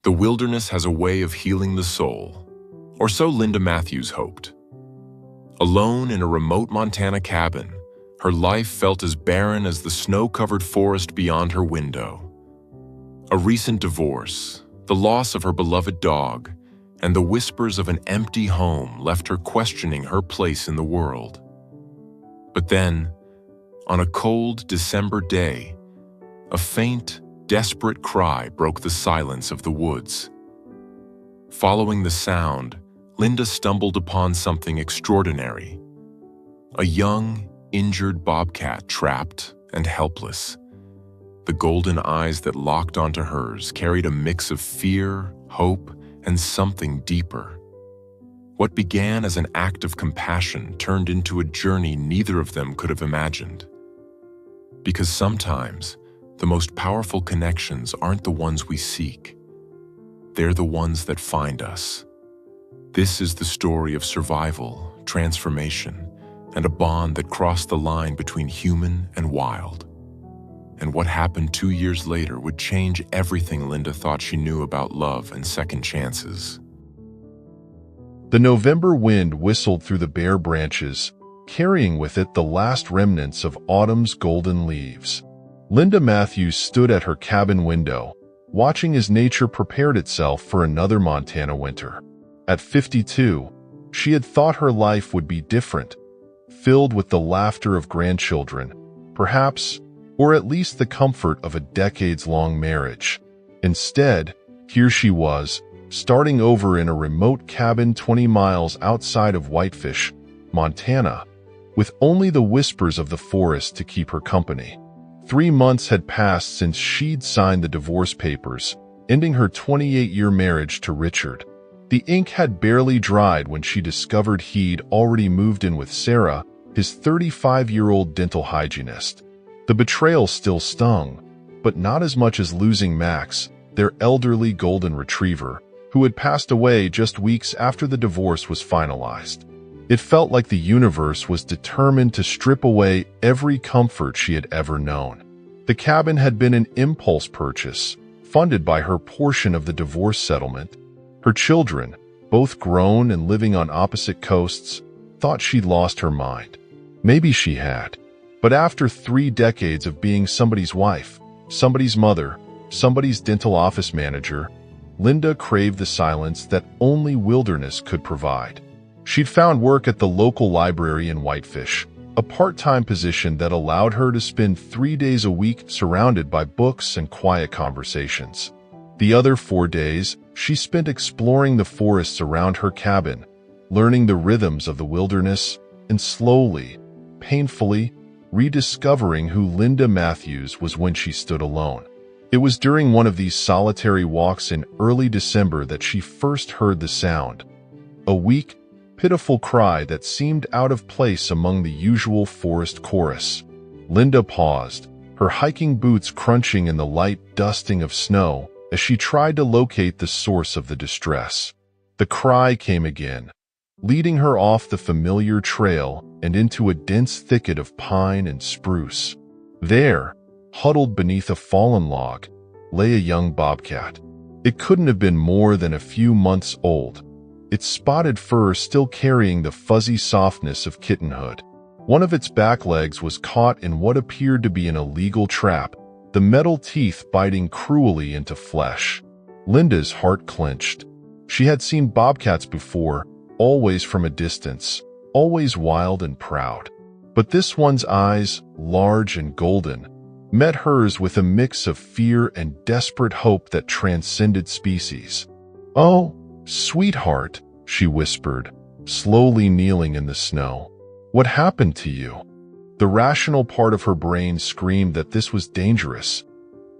The wilderness has a way of healing the soul, or so Linda Matthews hoped. Alone in a remote Montana cabin, her life felt as barren as the snow-covered forest beyond her window. A recent divorce, the loss of her beloved dog, and the whispers of an empty home left her questioning her place in the world. But then, on a cold December day, a faint, desperate cry broke the silence of the woods. Following the sound, Linda stumbled upon something extraordinary. A young, injured bobcat trapped and helpless. The golden eyes that locked onto hers carried a mix of fear, hope, and something deeper. What began as an act of compassion turned into a journey neither of them could have imagined. Because sometimes, the most powerful connections aren't the ones we seek. They're the ones that find us. This is the story of survival, transformation, and a bond that crossed the line between human and wild. And what happened 2 years later would change everything Linda thought she knew about love and second chances. The November wind whistled through the bare branches, carrying with it the last remnants of autumn's golden leaves. Linda Matthews stood at her cabin window, watching as nature prepared itself for another Montana winter. At 52, she had thought her life would be different, filled with the laughter of grandchildren, perhaps, or at least the comfort of a decades-long marriage. Instead, here she was, starting over in a remote cabin 20 miles outside of Whitefish, Montana, with only the whispers of the forest to keep her company. 3 months had passed since she'd signed the divorce papers, ending her 28-year marriage to Richard. The ink had barely dried when she discovered he'd already moved in with Sarah, his 35-year-old dental hygienist. The betrayal still stung, but not as much as losing Max, their elderly golden retriever, who had passed away just weeks after the divorce was finalized. It felt like the universe was determined to strip away every comfort she had ever known. The cabin had been an impulse purchase, funded by her portion of the divorce settlement. Her children, both grown and living on opposite coasts, thought she'd lost her mind. Maybe she had. But after 3 decades of being somebody's wife, somebody's mother, somebody's dental office manager, Linda craved the silence that only wilderness could provide. She'd found work at the local library in Whitefish, a part-time position that allowed her to spend 3 days a week surrounded by books and quiet conversations. The other 4 days, she spent exploring the forests around her cabin, learning the rhythms of the wilderness, and slowly, painfully, rediscovering who Linda Matthews was when she stood alone. It was during one of these solitary walks in early December that she first heard the sound. A weak, pitiful cry that seemed out of place among the usual forest chorus. Linda paused, her hiking boots crunching in the light dusting of snow as she tried to locate the source of the distress. The cry came again, leading her off the familiar trail and into a dense thicket of pine and spruce. There, huddled beneath a fallen log, lay a young bobcat. It couldn't have been more than a few months old, its spotted fur still carrying the fuzzy softness of kittenhood. One of its back legs was caught in what appeared to be an illegal trap, the metal teeth biting cruelly into flesh. Linda's heart clenched. She had seen bobcats before, always from a distance, always wild and proud. But this one's eyes, large and golden, met hers with a mix of fear and desperate hope that transcended species. "Oh, sweetheart," she whispered, slowly kneeling in the snow. "What happened to you?" The rational part of her brain screamed that this was dangerous.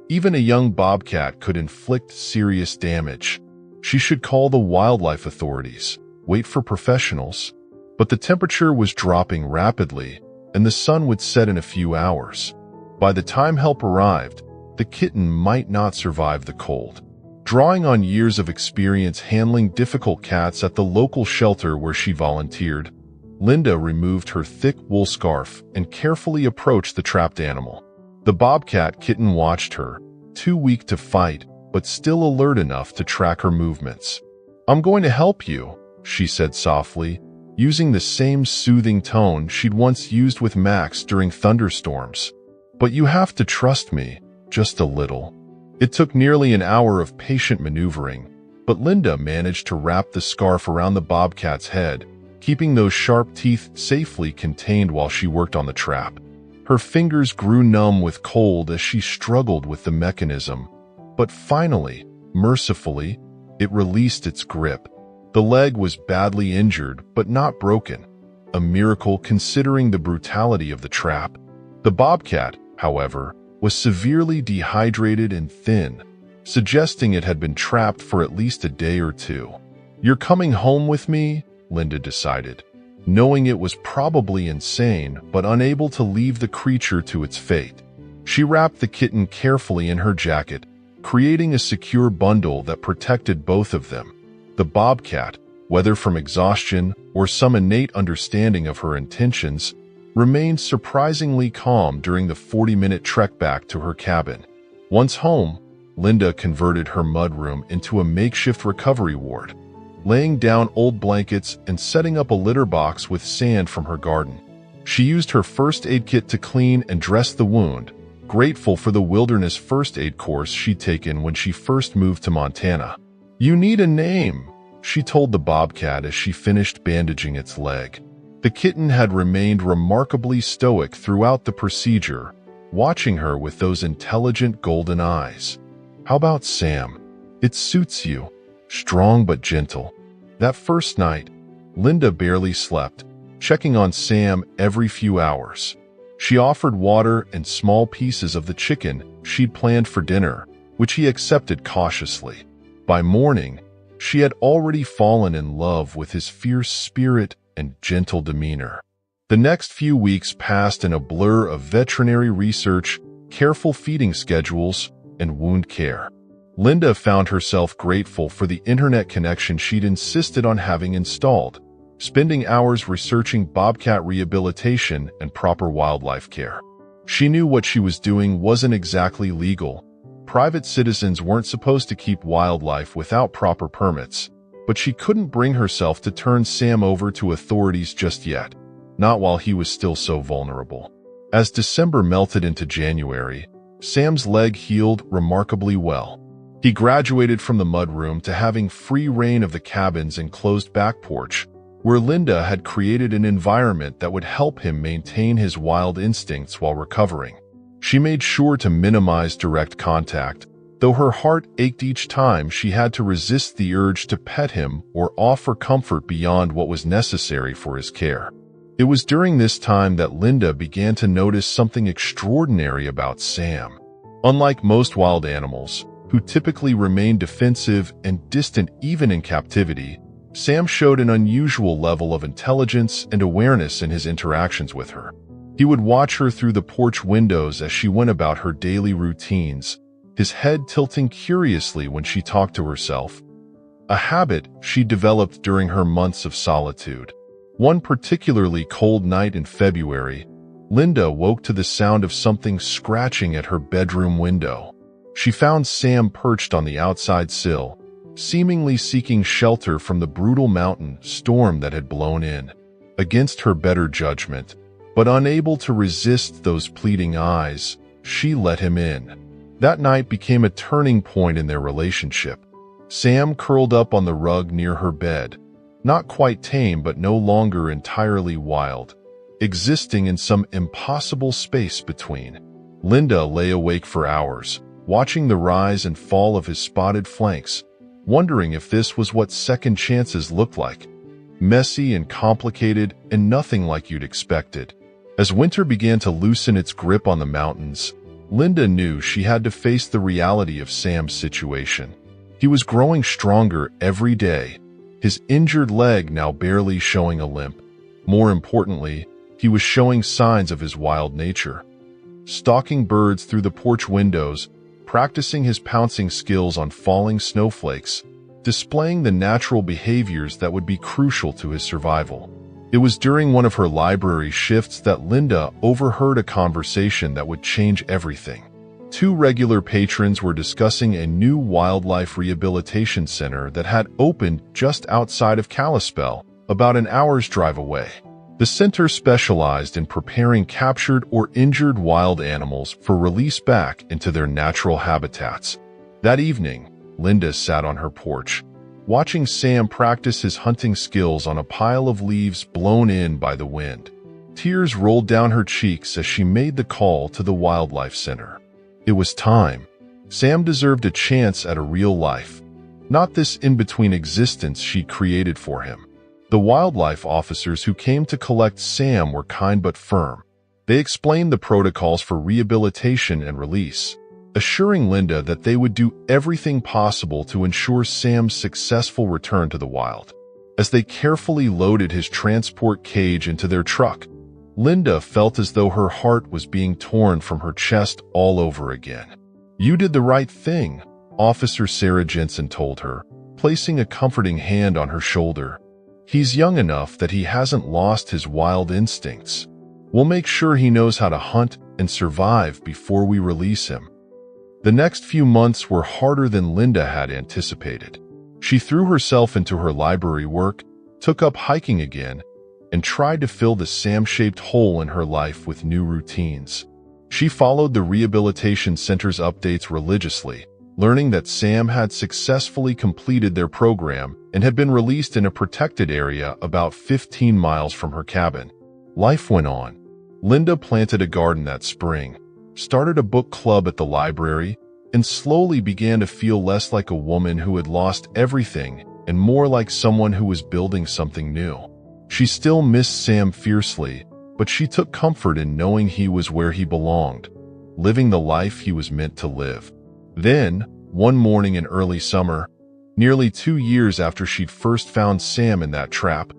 Even a young bobcat could inflict serious damage. She should call the wildlife authorities, wait for professionals. But the temperature was dropping rapidly, and the sun would set in a few hours. By the time help arrived, the kitten might not survive the cold. Drawing on years of experience handling difficult cats at the local shelter where she volunteered, Linda removed her thick wool scarf and carefully approached the trapped animal. The bobcat kitten watched her, too weak to fight, but still alert enough to track her movements. "I'm going to help you," she said softly, using the same soothing tone she'd once used with Max during thunderstorms. "But you have to trust me, just a little." It took nearly an hour of patient maneuvering, but Linda managed to wrap the scarf around the bobcat's head, keeping those sharp teeth safely contained while she worked on the trap. Her fingers grew numb with cold as she struggled with the mechanism, but finally, mercifully, it released its grip. The leg was badly injured, but not broken, a miracle considering the brutality of the trap. The bobcat, however, was severely dehydrated and thin, suggesting it had been trapped for at least a day or two. "You're coming home with me?" Linda decided, knowing it was probably insane but unable to leave the creature to its fate. She wrapped the kitten carefully in her jacket, creating a secure bundle that protected both of them. The bobcat, whether from exhaustion or some innate understanding of her intentions, remained surprisingly calm during the 40-minute trek back to her cabin. Once home, Linda converted her mudroom into a makeshift recovery ward, laying down old blankets and setting up a litter box with sand from her garden. She used her first aid kit to clean and dress the wound, grateful for the wilderness first aid course she'd taken when she first moved to Montana. "You need a name," she told the bobcat as she finished bandaging its leg. The kitten had remained remarkably stoic throughout the procedure, watching her with those intelligent golden eyes. "How about Sam? It suits you. Strong but gentle." That first night, Linda barely slept, checking on Sam every few hours. She offered water and small pieces of the chicken she'd planned for dinner, which he accepted cautiously. By morning, she had already fallen in love with his fierce spirit and gentle demeanor. The next few weeks passed in a blur of veterinary research, careful feeding schedules, and wound care. Linda found herself grateful for the internet connection she'd insisted on having installed, spending hours researching bobcat rehabilitation and proper wildlife care. She knew what she was doing wasn't exactly legal. Private citizens weren't supposed to keep wildlife without proper permits, but she couldn't bring herself to turn Sam over to authorities just yet, not while he was still so vulnerable. As December melted into January, Sam's leg healed remarkably well. He graduated from the mudroom to having free reign of the cabin's enclosed back porch, where Linda had created an environment that would help him maintain his wild instincts while recovering. She made sure to minimize direct contact, though her heart ached each time she had to resist the urge to pet him or offer comfort beyond what was necessary for his care. It was during this time that Linda began to notice something extraordinary about Sam. Unlike most wild animals, who typically remain defensive and distant even in captivity, Sam showed an unusual level of intelligence and awareness in his interactions with her. He would watch her through the porch windows as she went about her daily routines, his head tilting curiously when she talked to herself, a habit she developed during her months of solitude. One particularly cold night in February, Linda woke to the sound of something scratching at her bedroom window. She found Sam perched on the outside sill, seemingly seeking shelter from the brutal mountain storm that had blown in. Against her better judgment, but unable to resist those pleading eyes, she let him in. That night became a turning point in their relationship. Sam curled up on the rug near her bed, not quite tame but no longer entirely wild, existing in some impossible space between. Linda lay awake for hours, watching the rise and fall of his spotted flanks, wondering if this was what second chances looked like. Messy and complicated and nothing like you'd expected. As winter began to loosen its grip on the mountains, Linda knew she had to face the reality of Sam's situation. He was growing stronger every day, his injured leg now barely showing a limp. More importantly, he was showing signs of his wild nature. Stalking birds through the porch windows, practicing his pouncing skills on falling snowflakes, displaying the natural behaviors that would be crucial to his survival. It was during one of her library shifts that Linda overheard a conversation that would change everything. Two regular patrons were discussing a new wildlife rehabilitation center that had opened just outside of Kalispell, about an hour's drive away. The center specialized in preparing captured or injured wild animals for release back into their natural habitats. That evening, Linda sat on her porch, watching Sam practice his hunting skills on a pile of leaves blown in by the wind. Tears rolled down her cheeks as she made the call to the wildlife center. It was time. Sam deserved a chance at a real life, not this in-between existence she created for him. The wildlife officers who came to collect Sam were kind but firm. They explained the protocols for rehabilitation and release, assuring Linda that they would do everything possible to ensure Sam's successful return to the wild. As they carefully loaded his transport cage into their truck, Linda felt as though her heart was being torn from her chest all over again. "You did the right thing," Officer Sarah Jensen told her, placing a comforting hand on her shoulder. "He's young enough that he hasn't lost his wild instincts. We'll make sure he knows how to hunt and survive before we release him." The next few months were harder than Linda had anticipated. She threw herself into her library work, took up hiking again, and tried to fill the Sam-shaped hole in her life with new routines. She followed the rehabilitation center's updates religiously, learning that Sam had successfully completed their program and had been released in a protected area about 15 miles from her cabin. Life went on. Linda planted a garden that spring, started a book club at the library, and slowly began to feel less like a woman who had lost everything and more like someone who was building something new. She still missed Sam fiercely, but she took comfort in knowing he was where he belonged, living the life he was meant to live. Then, one morning in early summer, nearly 2 years after she'd first found Sam in that trap,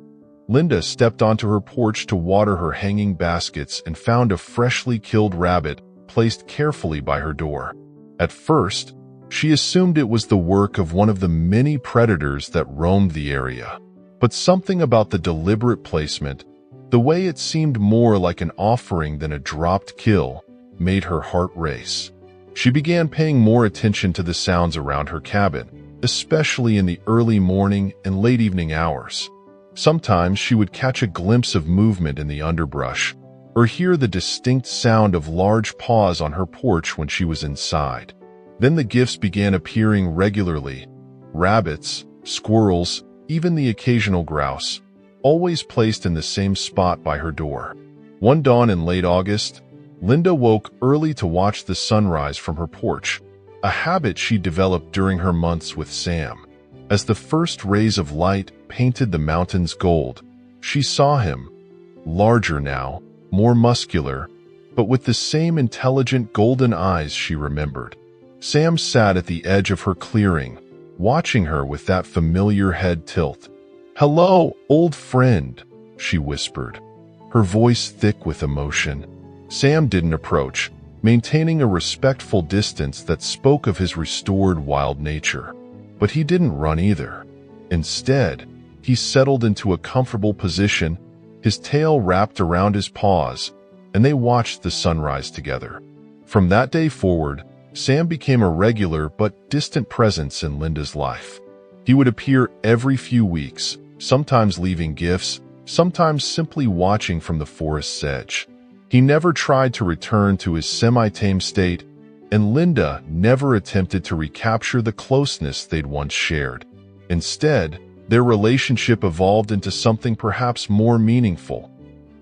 Linda stepped onto her porch to water her hanging baskets and found a freshly killed rabbit placed carefully by her door. At first, she assumed it was the work of one of the many predators that roamed the area. But something about the deliberate placement, the way it seemed more like an offering than a dropped kill, made her heart race. She began paying more attention to the sounds around her cabin, especially in the early morning and late evening hours. Sometimes she would catch a glimpse of movement in the underbrush, or hear the distinct sound of large paws on her porch when she was inside. Then the gifts began appearing regularly: rabbits, squirrels, even the occasional grouse, always placed in the same spot by her door. One dawn in late August, Linda woke early to watch the sunrise from her porch, a habit she developed during her months with Sam. As the first rays of light painted the mountains gold, she saw him, larger now, more muscular, but with the same intelligent golden eyes she remembered. Sam sat at the edge of her clearing, watching her with that familiar head tilt. "Hello, old friend," she whispered, her voice thick with emotion. Sam didn't approach, maintaining a respectful distance that spoke of his restored wild nature. But he didn't run either. Instead, he settled into a comfortable position, his tail wrapped around his paws, and they watched the sunrise together. From that day forward, Sam became a regular but distant presence in Linda's life. He would appear every few weeks, sometimes leaving gifts, sometimes simply watching from the forest's edge. He never tried to return to his semi-tame state, and Linda never attempted to recapture the closeness they'd once shared. Instead, their relationship evolved into something perhaps more meaningful,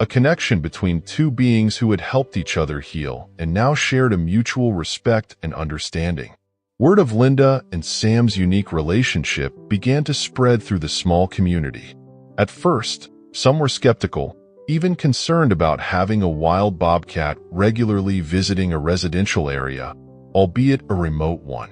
a connection between two beings who had helped each other heal and now shared a mutual respect and understanding. Word of Linda and Sam's unique relationship began to spread through the small community. At first, some were skeptical, even concerned about having a wild bobcat regularly visiting a residential area, albeit a remote one.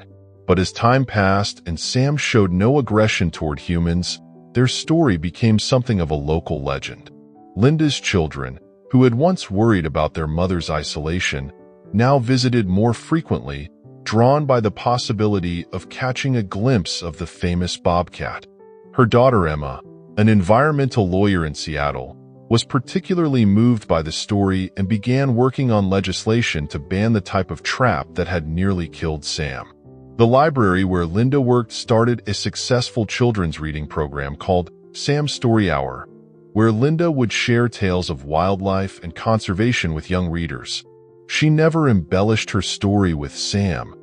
But as time passed and Sam showed no aggression toward humans, their story became something of a local legend. Linda's children, who had once worried about their mother's isolation, now visited more frequently, drawn by the possibility of catching a glimpse of the famous bobcat. Her daughter Emma, an environmental lawyer in Seattle, was particularly moved by the story and began working on legislation to ban the type of trap that had nearly killed Sam. The library where Linda worked started a successful children's reading program called Sam's Story Hour, where Linda would share tales of wildlife and conservation with young readers. She never embellished her story with Sam.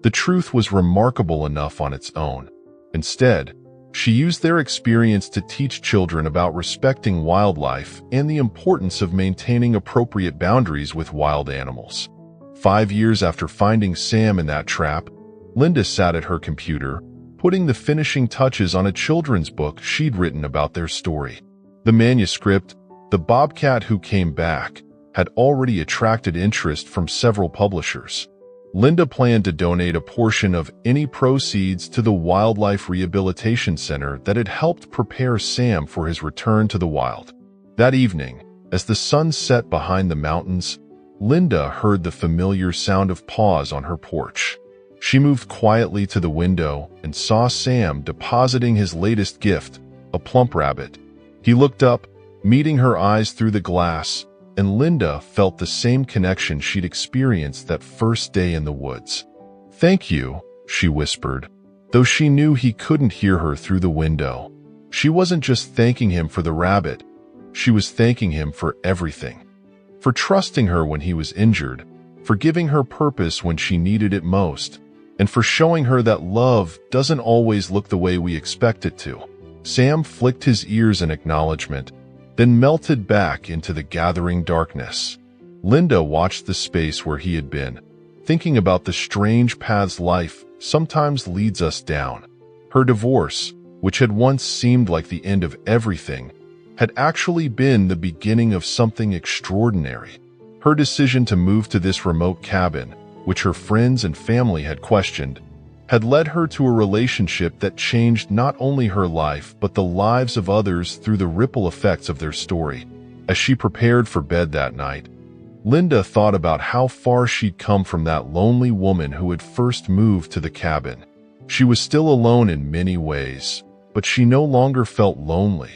The truth was remarkable enough on its own. Instead, she used their experience to teach children about respecting wildlife and the importance of maintaining appropriate boundaries with wild animals. 5 years after finding Sam in that trap, Linda sat at her computer, putting the finishing touches on a children's book she'd written about their story. The manuscript, The Bobcat Who Came Back, had already attracted interest from several publishers. Linda planned to donate a portion of any proceeds to the Wildlife Rehabilitation Center that had helped prepare Sam for his return to the wild. That evening, as the sun set behind the mountains, Linda heard the familiar sound of paws on her porch. She moved quietly to the window and saw Sam depositing his latest gift, a plump rabbit. He looked up, meeting her eyes through the glass, and Linda felt the same connection she'd experienced that first day in the woods. "Thank you," she whispered, though she knew he couldn't hear her through the window. She wasn't just thanking him for the rabbit, she was thanking him for everything. For trusting her when he was injured, for giving her purpose when she needed it most, and for showing her that love doesn't always look the way we expect it to. Sam flicked his ears in acknowledgement, then melted back into the gathering darkness. Linda watched the space where he had been, thinking about the strange paths life sometimes leads us down. Her divorce, which had once seemed like the end of everything, had actually been the beginning of something extraordinary. Her decision to move to this remote cabin, which her friends and family had questioned, had led her to a relationship that changed not only her life but the lives of others through the ripple effects of their story. As she prepared for bed that night, Linda thought about how far she'd come from that lonely woman who had first moved to the cabin. She was still alone in many ways, but she no longer felt lonely.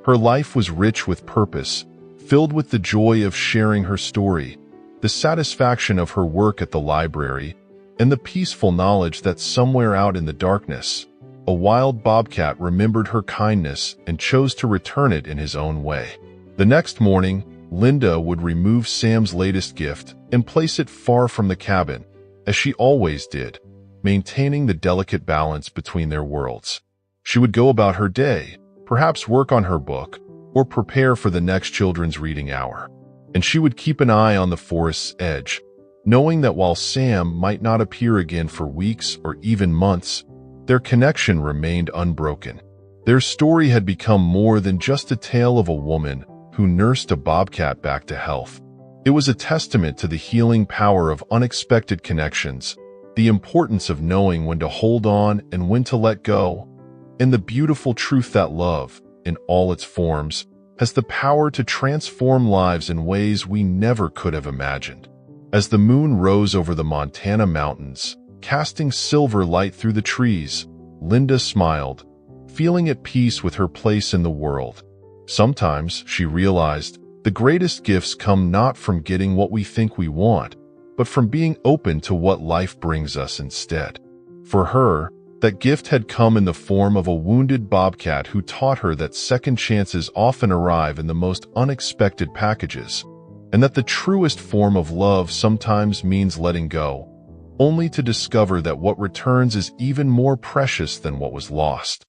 Her life was rich with purpose, filled with the joy of sharing her story, the satisfaction of her work at the library, and the peaceful knowledge that somewhere out in the darkness, a wild bobcat remembered her kindness and chose to return it in his own way. The next morning, Linda would remove Sam's latest gift and place it far from the cabin, as she always did, maintaining the delicate balance between their worlds. She would go about her day, perhaps work on her book, or prepare for the next children's reading hour. And she would keep an eye on the forest's edge, knowing that while Sam might not appear again for weeks or even months, their connection remained unbroken. Their story had become more than just a tale of a woman who nursed a bobcat back to health. It was a testament to the healing power of unexpected connections, the importance of knowing when to hold on and when to let go, and the beautiful truth that love, in all its forms, has the power to transform lives in ways we never could have imagined. As the moon rose over the Montana mountains, casting silver light through the trees, Linda smiled, feeling at peace with her place in the world. Sometimes, she realized, the greatest gifts come not from getting what we think we want, but from being open to what life brings us instead. For her, that gift had come in the form of a wounded bobcat who taught her that second chances often arrive in the most unexpected packages, and that the truest form of love sometimes means letting go, only to discover that what returns is even more precious than what was lost.